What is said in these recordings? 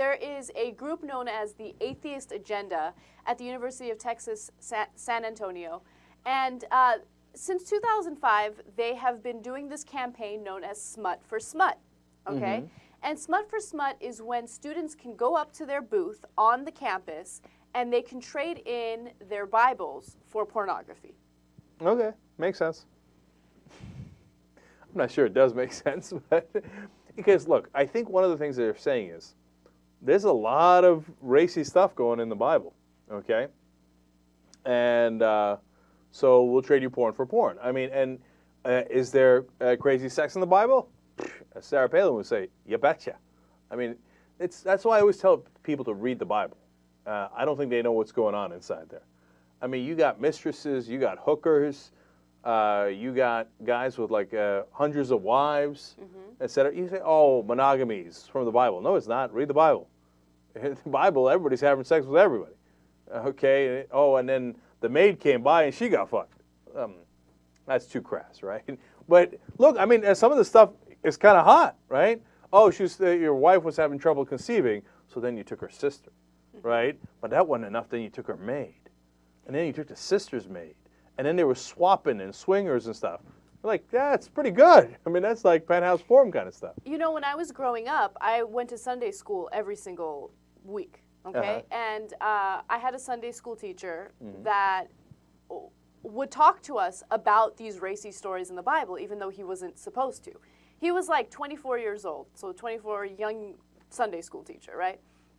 there is a group known as the Atheist Agenda at the University of Texas, San Antonio. And since 2005, they have been doing this campaign known as Smut for Smut, okay? And Smut for Smut is when students can go up to their booth on the campus and they can trade in their Bibles for pornography. Okay, makes sense. I'm not sure it does make sense, but because, look, I think one of the things they're saying is there's a lot of racy stuff going in the Bible, okay? And so we'll trade you porn for porn. I mean, and is there crazy sex in the Bible? As Sarah Palin would say, you betcha. I mean, that's why I always tell people to read the Bible. I don't think they know what's going on inside there. I mean, you got mistresses, you got hookers, you got guys with like hundreds of wives, etc. You say, oh, monogamy is from the Bible. No, it's not. Read the Bible. In the Bible, everybody's having sex with everybody. Okay? Oh, and then the maid came by and she got fucked. That's too crass, right? But look, I mean, some of the stuff is kind of hot, right? Oh, your wife was having trouble conceiving, so then you took her sister, right? But that wasn't enough. Then you took her maid. And then you took the sister's maid. And then they were swapping and swingers and stuff. Like, that's pretty good. I mean, that's like Penthouse Forum kind of stuff. You know, when I was growing up, I went to Sunday school every single week, okay? And I had a Sunday school teacher that would talk to us about these racy stories in the Bible, even though he wasn't supposed to. He was like 24 years old, so 24, young Sunday school teacher, right?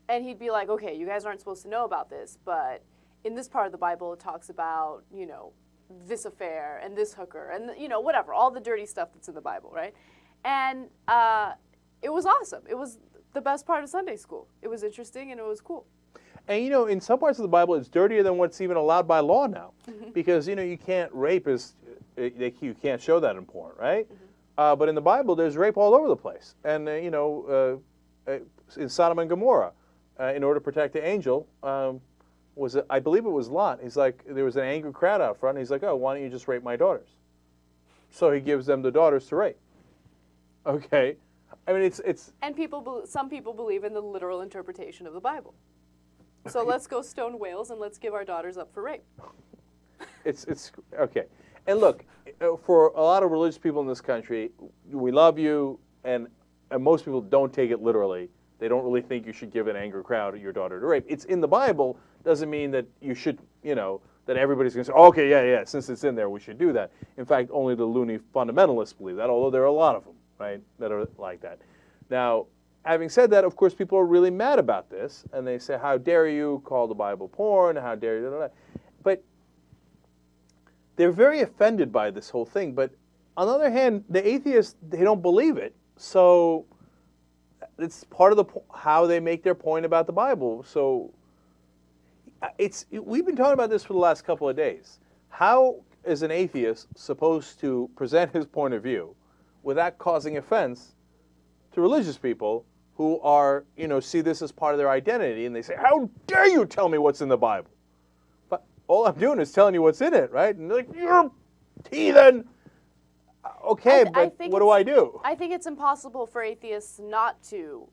And he'd be like, okay, you guys aren't supposed to know about this, but in this part of the Bible, it talks about, you know, this affair and this hooker and, you know, whatever, all the dirty stuff that's in the Bible, right? And it was awesome. It was the best part of Sunday school. It was interesting and it was cool. And, you know, in some parts of the Bible, it's dirtier than what's even allowed by law now. Because, you know, you can't rape, you can't show that in porn, right? But in the Bible, there's rape all over the place. And, you know, in Sodom and Gomorrah, in order to protect the angel, I believe it was Lot. He's like, there was an angry crowd out front. And he's like, oh, why don't you just rape my daughters? So he gives them the daughters to rape. Okay. I mean, it's. And some people believe in the literal interpretation of the Bible. So let's go stone whales and let's give our daughters up for rape. It's okay. And look, for a lot of religious people in this country, we love you, and most people don't take it literally. They don't really think you should give an angry crowd your daughter to rape. It's in the Bible. Doesn't mean that you should, you know, that everybody's going to say, oh, okay, yeah, since it's in there, we should do that. In fact, only the loony fundamentalists believe that, although there are a lot of them, right, that are like that. Now, having said that, of course, people are really mad about this, and they say, how dare you call the Bible porn, how dare you, blah, blah, blah. But they're very offended by this whole thing. But on the other hand, the atheists, they don't believe it, so it's part of how they make their point about the Bible. So we've been talking about this for the last couple of days. How is an atheist supposed to present his point of view without causing offense to religious people who are, you know, see this as part of their identity, and they say, how dare you tell me what's in the Bible? But all I'm doing is telling you what's in it, right? And they're like, you're a heathen. Okay, but what do I do? I think it's impossible for atheists not to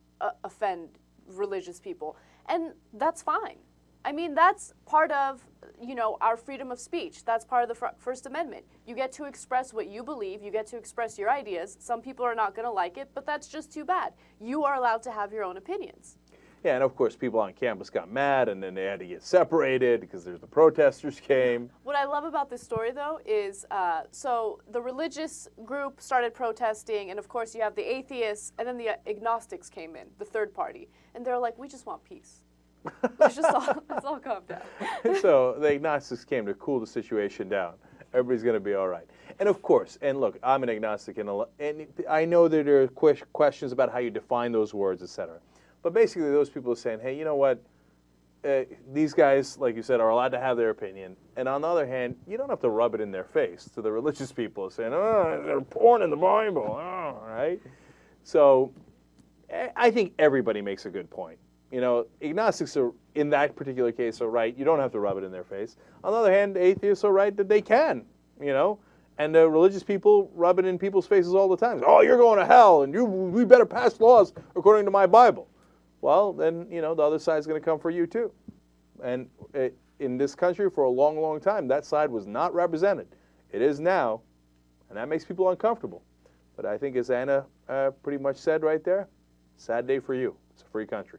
offend religious people, and that's fine. I mean, that's part of, you know, our freedom of speech. That's part of the First Amendment. You get to express what you believe. You get to express your ideas. Some people are not going to like it, but that's just too bad. You are allowed to have your own opinions. Yeah, and of course, people on campus got mad, and then they had to get separated because the protesters came. What I love about this story, though, is so the religious group started protesting, and of course, you have the atheists, and then the agnostics came in, the third party, and they're like, we just want peace. Let's all calm down. So the agnostics came to cool the situation down. Everybody's going to be all right. And of course, and look, I'm an agnostic, and I know that there are questions about how you define those words, etc. But basically, those people are saying, hey, you know what? These guys, like you said, are allowed to have their opinion. And on the other hand, you don't have to rub it in their face to the religious people saying, oh, there's porn in the Bible. Oh, right? So I think everybody makes a good point. You know, agnostics are, in that particular case, are right. You don't have to rub it in their face. On the other hand, atheists are right that they can, you know. And religious people rub it in people's faces all the time. Oh, you're going to hell, and we better pass laws according to my Bible. well, then, the other side's going to come for you too. And in this country, for a long, long time, that side was not represented. It is now, and that makes people uncomfortable. But I think, as Anna pretty much said right there, sad day for you. It's a free country.